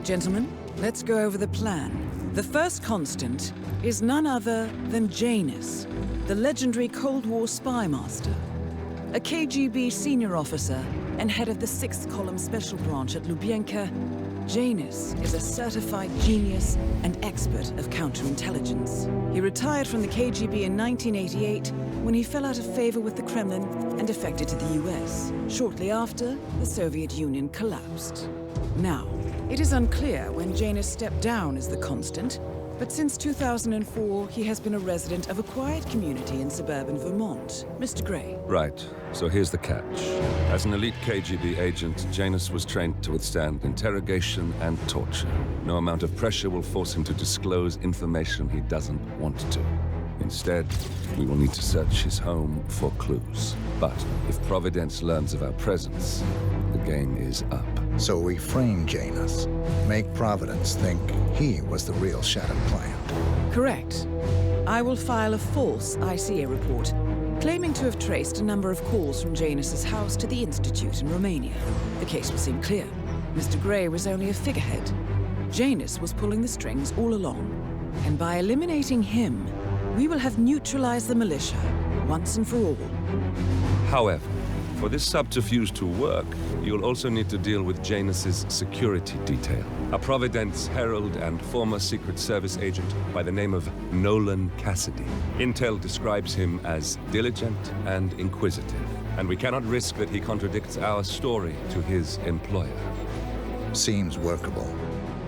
Gentlemen, let's go over the plan. The first constant is none other than Janus, the legendary Cold War spy master, a KGB senior officer and head of the 6th Column Special Branch at Lubyanka. Janus is a certified genius and expert of counterintelligence. He retired from the KGB in 1988 when he fell out of favor with the Kremlin and defected to the US. Shortly after, the Soviet Union collapsed. Now, it is unclear when Janus stepped down as the constant, but since 2004, he has been a resident of a quiet community in suburban Vermont. Mr. Gray. Right. So here's the catch. As an elite KGB agent, Janus was trained to withstand interrogation and torture. No amount of pressure will force him to disclose information he doesn't want to. Instead, we will need to search his home for clues. But if Providence learns of our presence, the game is up. So we frame Janus, make Providence think he was the real shattered plant. Correct. I will file a false ICA report, claiming to have traced a number of calls from Janus's house to the Institute in Romania. The case will seem clear. Mr. Gray was only a figurehead. Janus was pulling the strings all along. And by eliminating him, we will have neutralized the militia, once and for all. However, for this subterfuge to work, you'll also need to deal with Janus's security detail. A Providence herald and former Secret Service agent by the name of Nolan Cassidy. Intel describes him as diligent and inquisitive, and we cannot risk that he contradicts our story to his employer. Seems workable.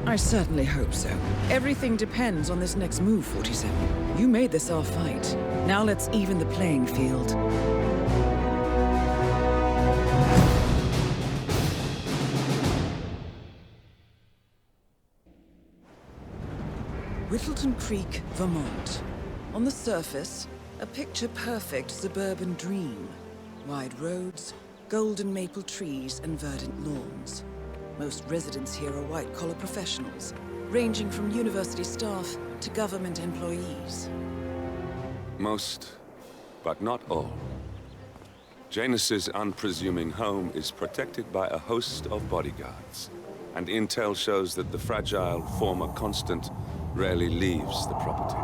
I certainly hope so. Everything depends on this next move, 47. You made this our fight. Now let's even the playing field. Whittleton Creek, Vermont. On the surface, a picture-perfect suburban dream. Wide roads, golden maple trees, and verdant lawns. Most residents here are white-collar professionals, ranging from university staff to government employees. Most, but not all. Janus's unpresuming home is protected by a host of bodyguards, and intel shows that the fragile former constant rarely leaves the property.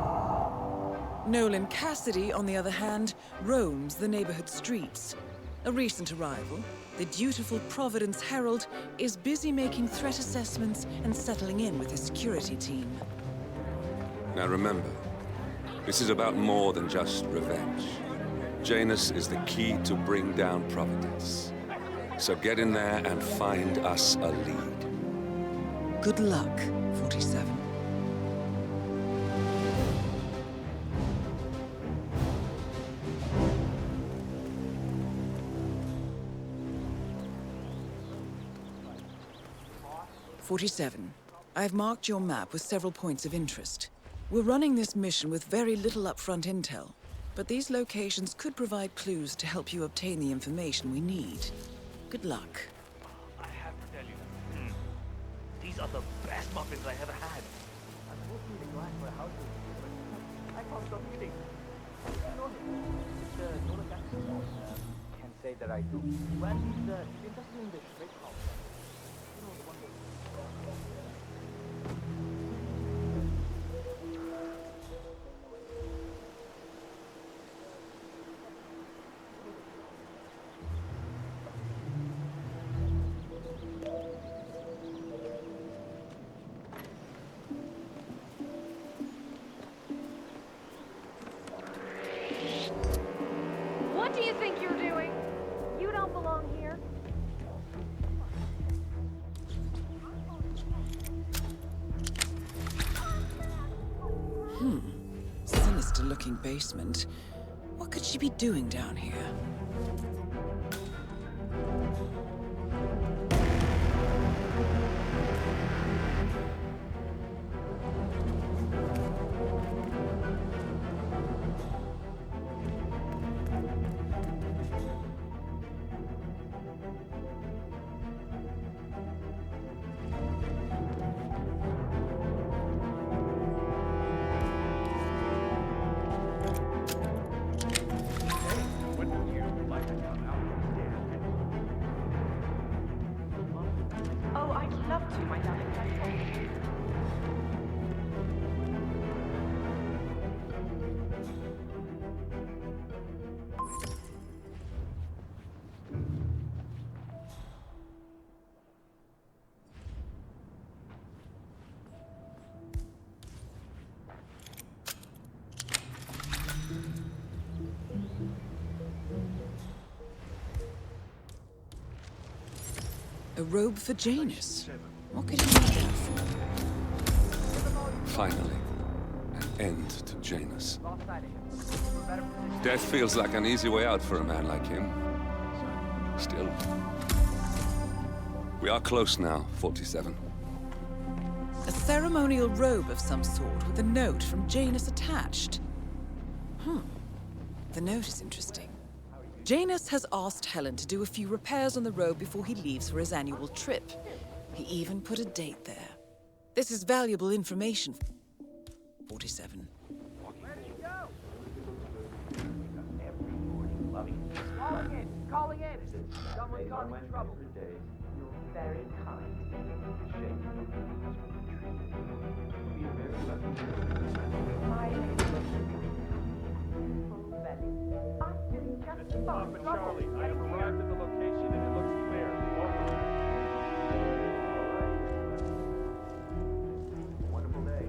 Nolan Cassidy, on the other hand, roams the neighborhood streets. A recent arrival, the dutiful Providence Herald is busy making threat assessments and settling in with his security team. Now remember, this is about more than just revenge. Janus is the key to bring down Providence. So get in there and find us a lead. Good luck, 47. I've marked your map with several points of interest. We're running this mission with very little upfront intel, but these locations could provide clues to help you obtain the information we need. Good luck. I have to tell you, these are the best muffins I ever had. I'm supposed to be the client for a house visit, but I found some meeting. You know him. It's Nolan Cassidy. Can't say that I do. Well, he's interested in the Shrek house. You know, the one that... What do you think you're doing? You don't belong here. Sinister-looking basement. What could she be doing down here? A robe for Janus. What could he need that for? Finally, an end to Janus. Death feels like an easy way out for a man like him. Still, we are close now, 47. A ceremonial robe of some sort with a note from Janus attached. The note is interesting. Janus has asked Helen to do a few repairs on the robe before he leaves for his annual trip. He even put a date there. This is valuable information. 47. Calling in. Someone got in trouble. You're very kind. I'm doing just fine. Charlie, I have arrived at the location and it looks clear. Over. Wonderful day.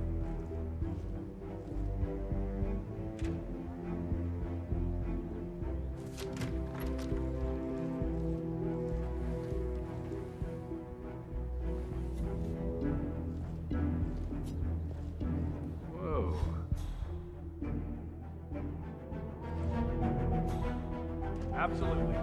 Whoa. Absolutely.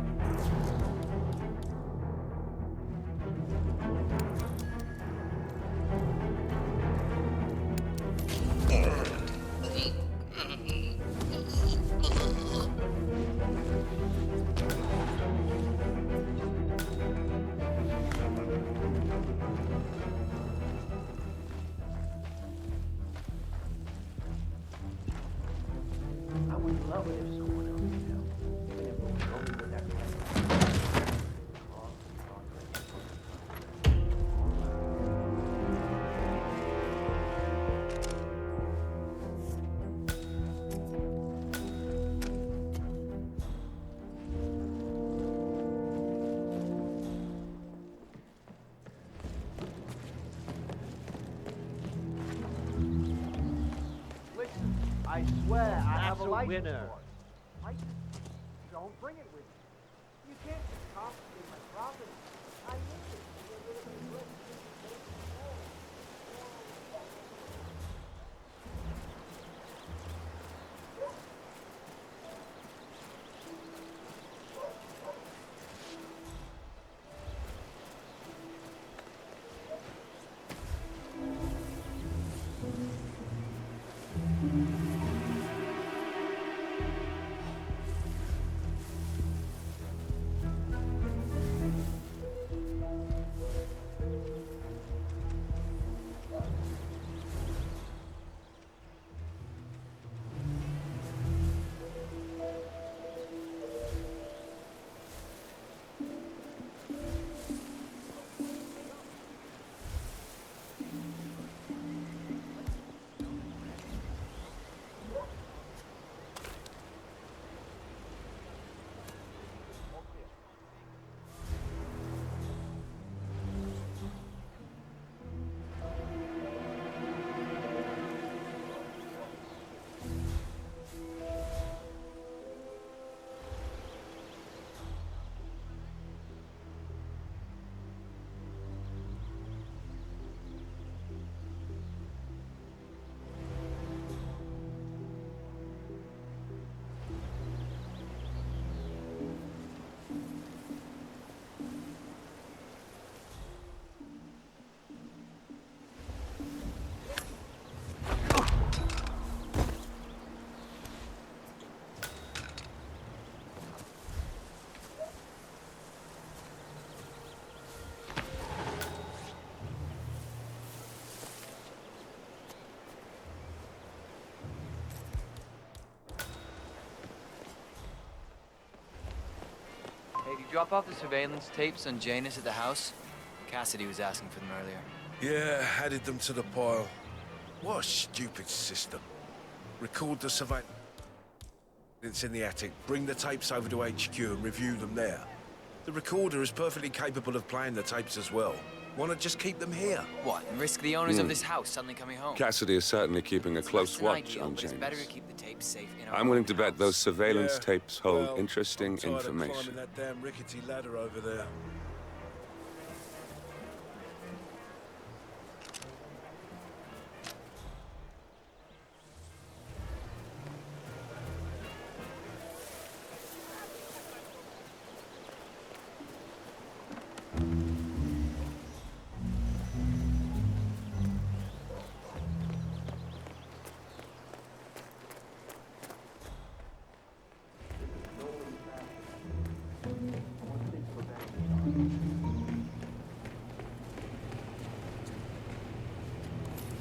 I would love it if someone else could help. Even if it was only with that Listen, I swear I have a license winner. for it. License? Don't bring it with you. You can't just confiscate my property. I need it to get rid of the glitch. Hey, did you drop off the surveillance tapes on Janus at the house? Cassidy was asking for them earlier. Yeah, added them to the pile. What a stupid system. Record the surveillance in the attic, bring the tapes over to HQ and review them there. The recorder is perfectly capable of playing the tapes as well. Why not just keep them here? What, and risk the owners of this house suddenly coming home? Cassidy is certainly keeping a It's close less than watch ideal, on but it's better to Janus. keep the tapes safe in our I'm willing own to bet house. those surveillance Yeah, tapes hold well, interesting I'm tired of information. climbing that damn rickety ladder over there.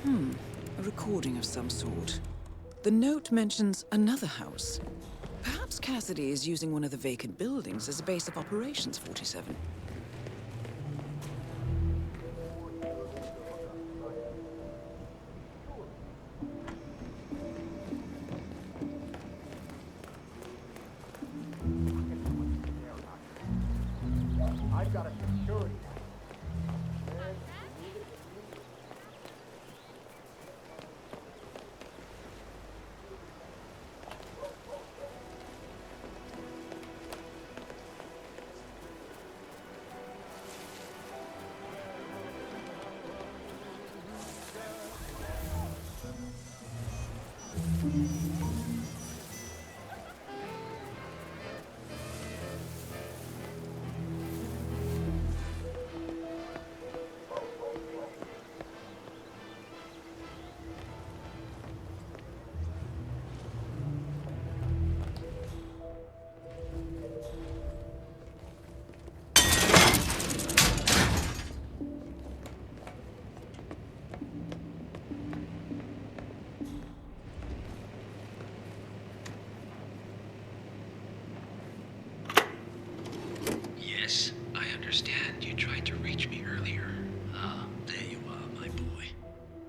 A recording of some sort. The note mentions another house. Perhaps Cassidy is using one of the vacant buildings as a base of operations, 47. I've got a security. Yes, I understand. You tried to reach me earlier. Ah, there you are, my boy.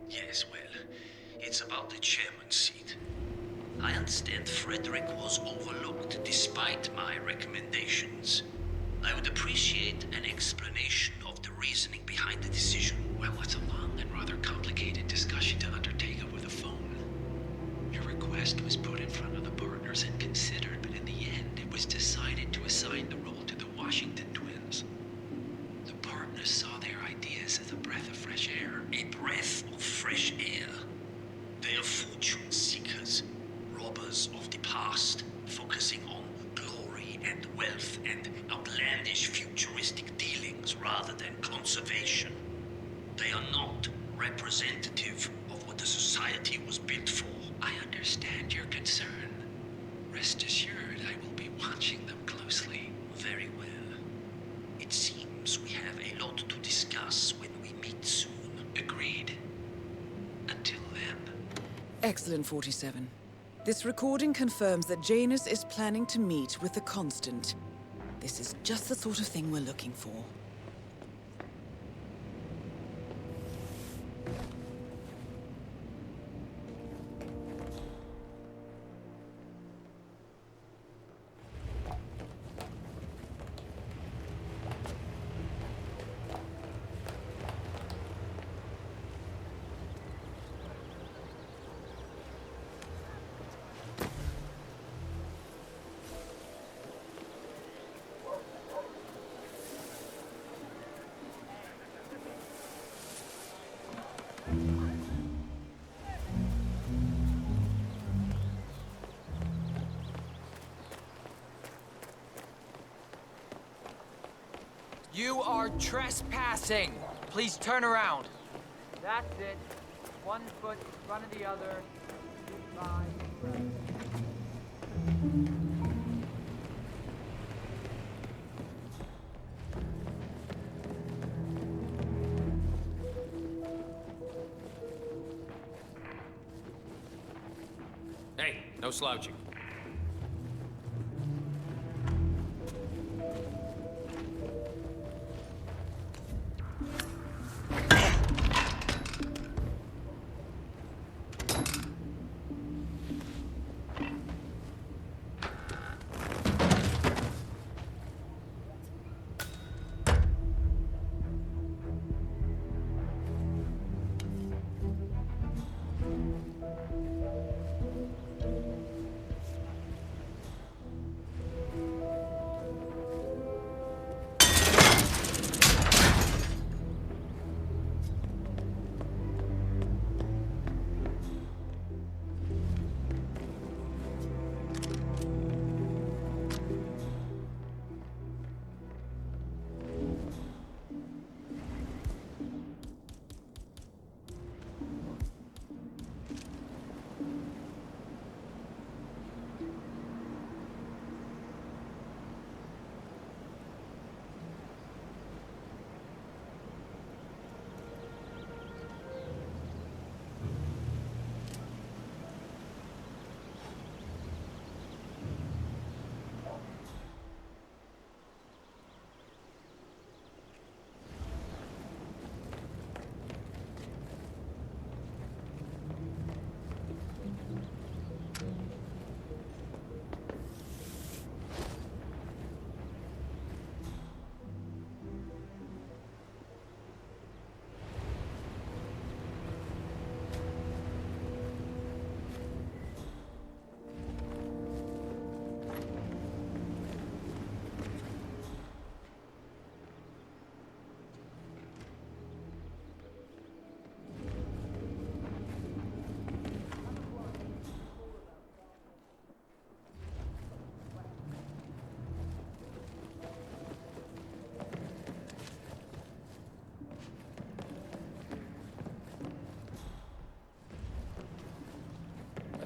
Yes, well, it's about the chairman's seat. I understand Frederick was overlooked despite my recommendations. I would appreciate an explanation of the reasoning behind the decision. Well, it's a long and rather complicated discussion to undertake over the phone. Your request was put in front of the partners and considered, but in the end, it was decided to assign the role to the Washington twins. The partners saw their ideas as a breath of fresh air. A breath of fresh air. They are fortune seekers, robbers of the past, focusing on glory and wealth and outlandish futuristic dealings rather than conservation. They are not representative of what the society was built for. I understand your concern. Rest assured, I will be watching them closely. Very well. It seems we have a lot to discuss when we meet soon. Agreed. Until then. Excellent, 47. This recording confirms that Janus is planning to meet with the Constant. This is just the sort of thing we're looking for. You are trespassing. Please turn around. That's it. 1 foot in front of the other. Goodbye. Hey, no slouching.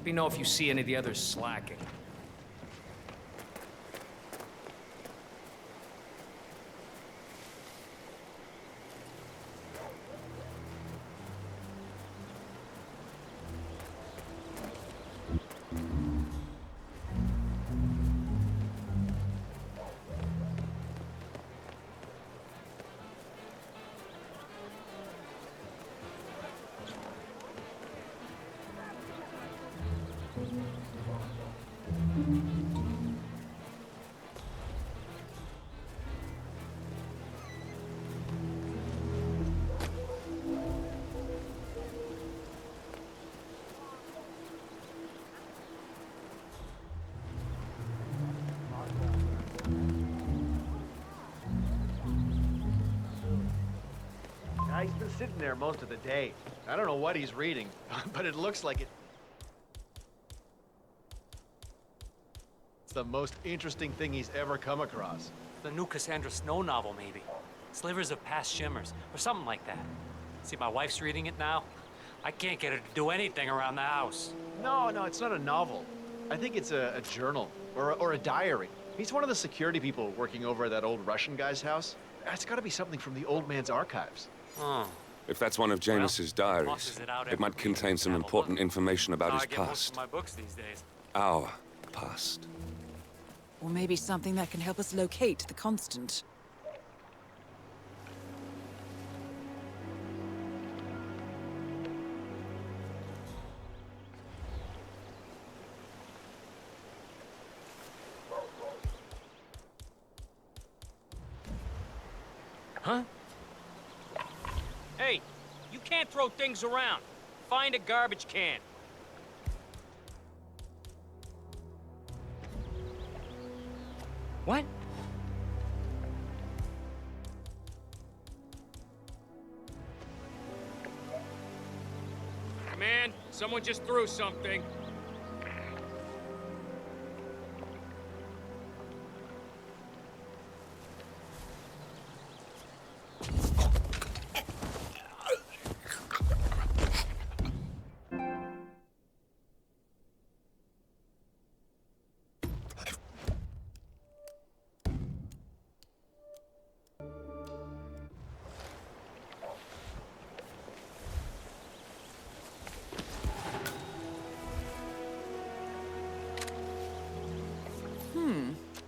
me know if you see any of the others slacking. He's been sitting there most of the day. I don't know what he's reading, but it looks like it's the most interesting thing he's ever come across. The new Cassandra Snow novel, maybe. Slivers of Past Shimmers, or something like that. See, my wife's reading it now. I can't get her to do anything around the house. No, it's not a novel. I think it's a journal, or a diary. He's one of the security people working over at that old Russian guy's house. It's gotta be something from the old man's archives. Oh. If that's one of Janus's diaries, it might contain some important information about his I get most past. of my books these days. Our past. Or maybe something that can help us locate the constant. Huh? Hey, you can't throw things around. Find a garbage can. What? Command, someone just threw something.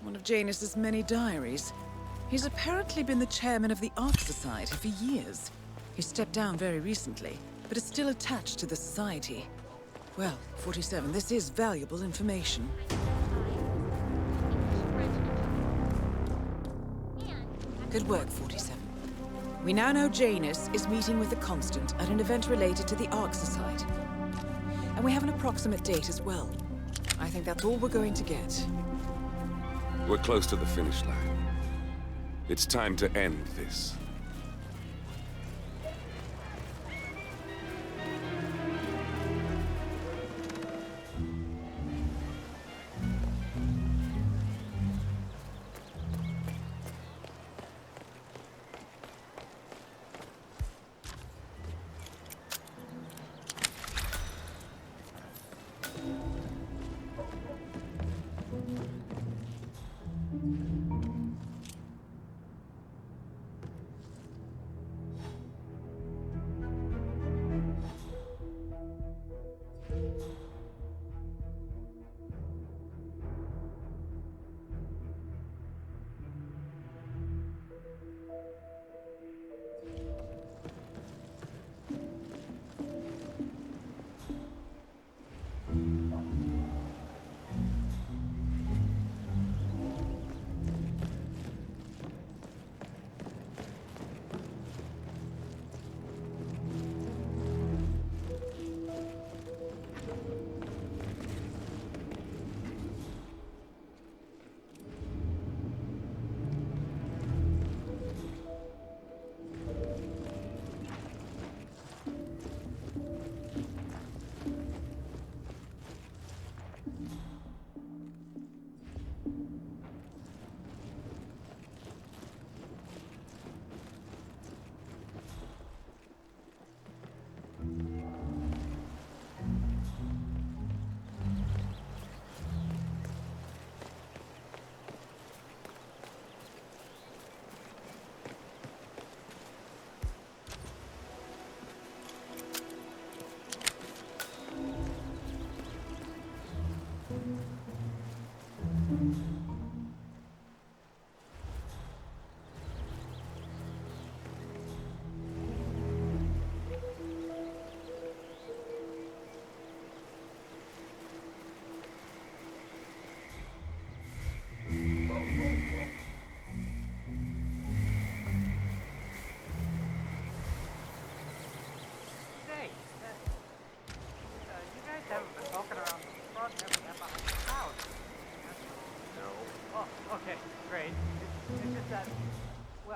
One of Janus's many diaries. He's apparently been the chairman of the Art Society for years. He stepped down very recently, but is still attached to the society. Well, 47, this is valuable information. Good work, 47. We now know Janus is meeting with the Constant at an event related to the Ark Society. And we have an approximate date as well. I think that's all we're going to get. We're close to the finish line. It's time to end this.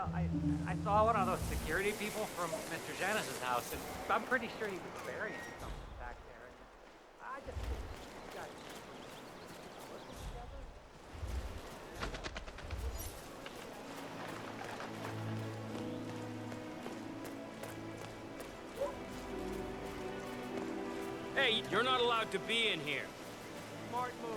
Well, I saw one of those security people from Mr. Janus's house, and I'm pretty sure he was burying something back there. And I just think you guys work together. Hey, you're not allowed to be in here. Smart move.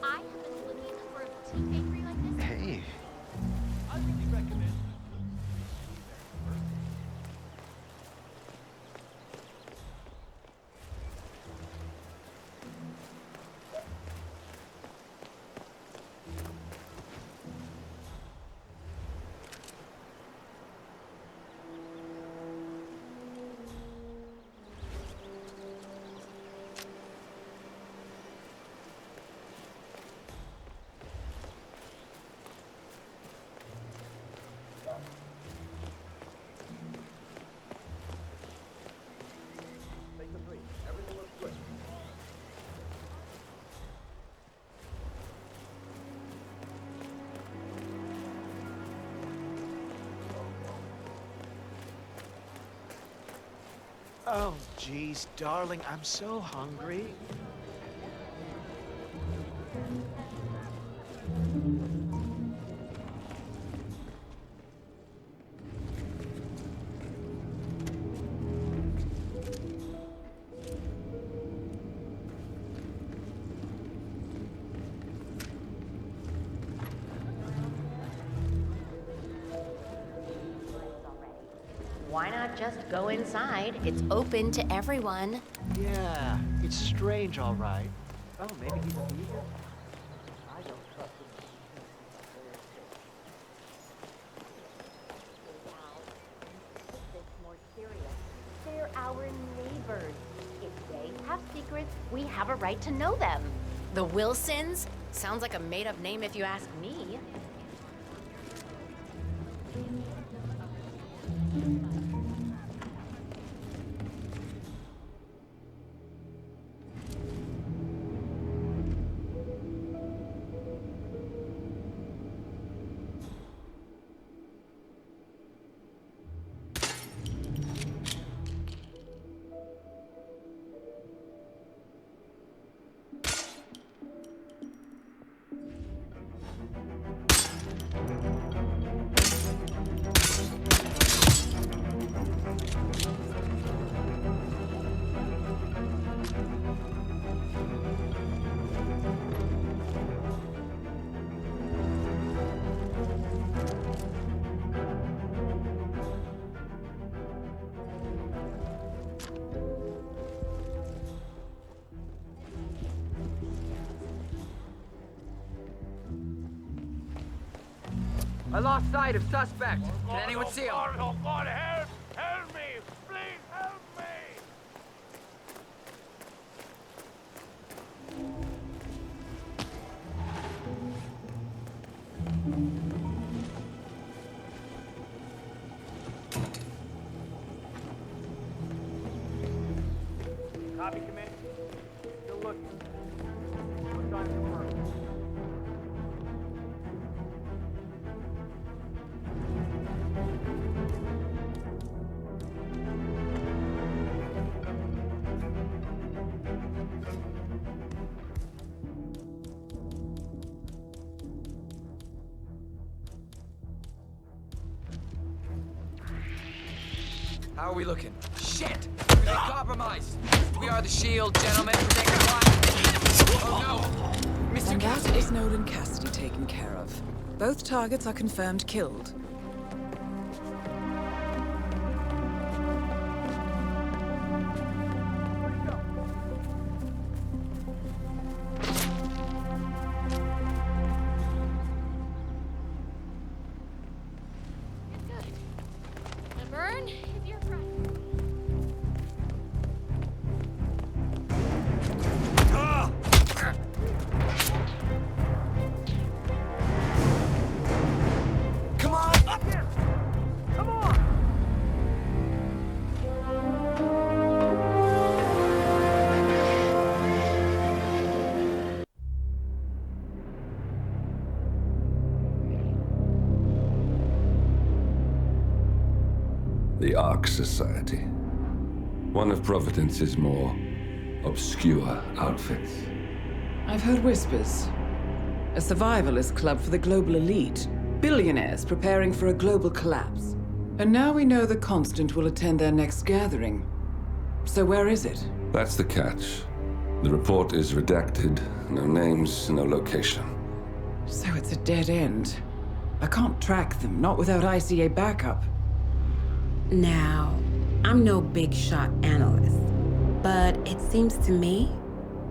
I have been looking for a boutique bakery like this. Hey. I really recommend. Oh, geez, darling, I'm so hungry. Why not just go inside? It's open to everyone. Yeah, it's strange, all right. Oh, maybe he's a vegan? I don't trust him. More serious. They're our neighbors. If they have secrets, we have a right to know them. The Wilsons? Sounds like a made-up name if you ask me. I lost sight of suspect. Can anyone see him? Oh, God, help! Help me! Please help me! Copy, command. Still looking. What's on confirmed? How are we looking? Shit! We've been compromised! We are the shield, gentlemen. Protect the line. Oh no! Mr. And that Cassidy! is Nolan Cassidy taken care of. Both targets are confirmed killed. Burn is your friend. Come on! Up here! Come on! The Ark Society. One of Providence's more obscure outfits. I've heard whispers. A survivalist club for the global elite. Billionaires preparing for a global collapse. And now we know the Constant will attend their next gathering. So where is it? That's the catch. The report is redacted. No names, no location. So it's a dead end. I can't track them, not without ICA backup. Now, I'm no big shot analyst, but it seems to me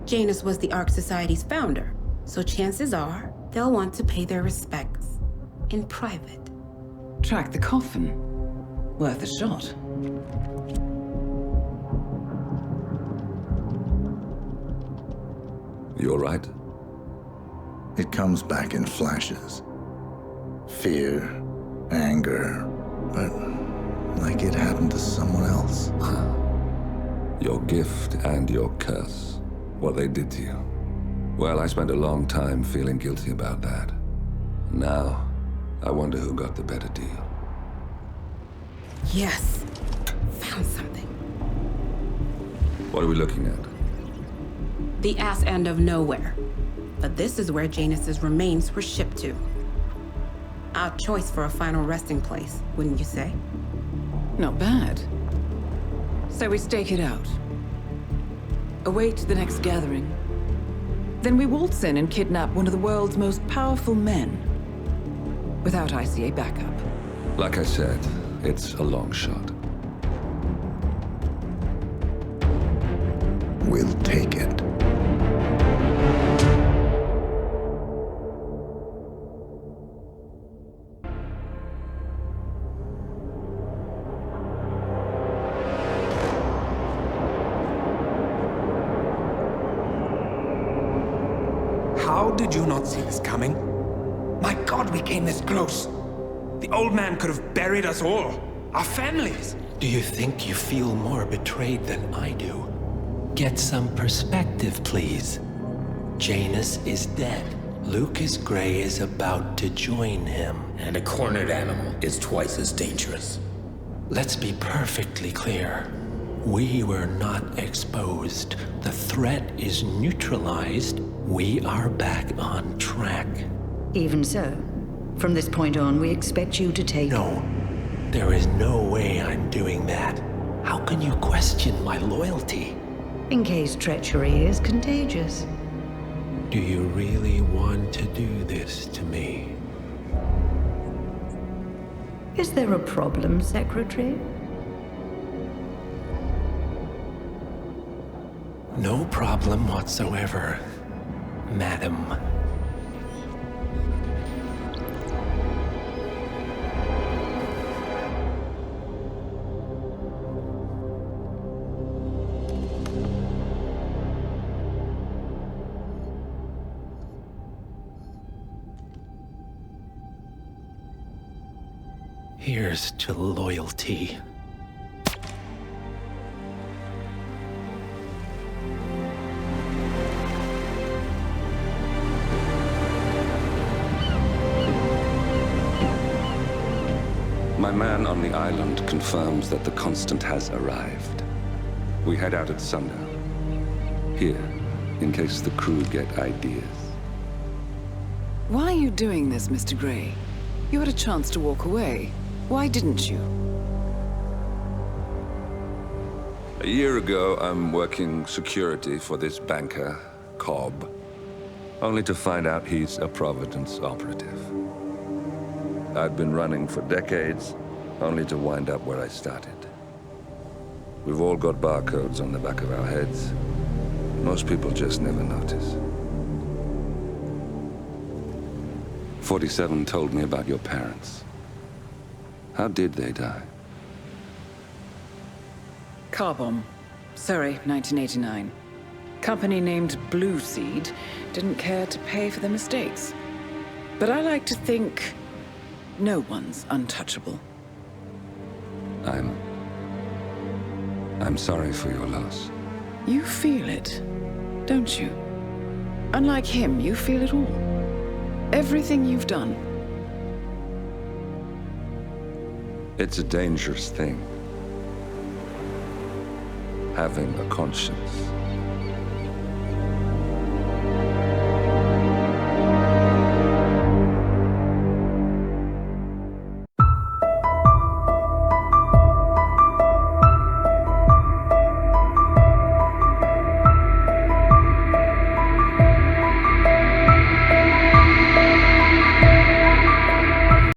Janus was the Ark Society's founder, so chances are they'll want to pay their respects in private. Track the coffin. Worth a shot. You all right? It comes back in flashes. Fear, anger, but like it happened to someone else. Your gift and your curse. What they did to you. Well, I spent a long time feeling guilty about that. Now, I wonder who got the better deal. Yes, found something. What are we looking at? The ass end of nowhere. But this is where Janus's remains were shipped to. Odd choice for a final resting place, wouldn't you say? Not bad. So we stake it out. Await the next gathering. Then we waltz in and kidnap one of the world's most powerful men. Without ICA backup. Like I said, it's a long shot. We'll take it. How did you not see this coming? My God, we came this close. The old man could have buried us all. Our families. Do you think you feel more betrayed than I do? Get some perspective, please. Janus is dead. Lucas Gray is about to join him. And a cornered animal is twice as dangerous. Let's be perfectly clear. We were not exposed. The threat is neutralized. We are back on track. Even so, from this point on, we expect you to take... No, there is no way I'm doing that. How can you question my loyalty? In case treachery is contagious. Do you really want to do this to me? Is there a problem, Secretary? No problem whatsoever, Madam. Here's to loyalty. My man on the island confirms that the Constant has arrived. We head out at sundown. Here, in case the crew get ideas. Why are you doing this, Mr. Gray? You had a chance to walk away. Why didn't you? A year ago, I'm working security for this banker, Cobb, only to find out he's a Providence operative. I'd been running for decades, only to wind up where I started. We've all got barcodes on the back of our heads. Most people just never notice. 47 told me about your parents. How did they die? Car bomb. Surrey, 1989. Company named Blue Seed didn't care to pay for their mistakes. But I like to think no one's untouchable. I'm sorry for your loss. You feel it, don't you? Unlike him, you feel it all. Everything you've done. It's a dangerous thing, having a conscience.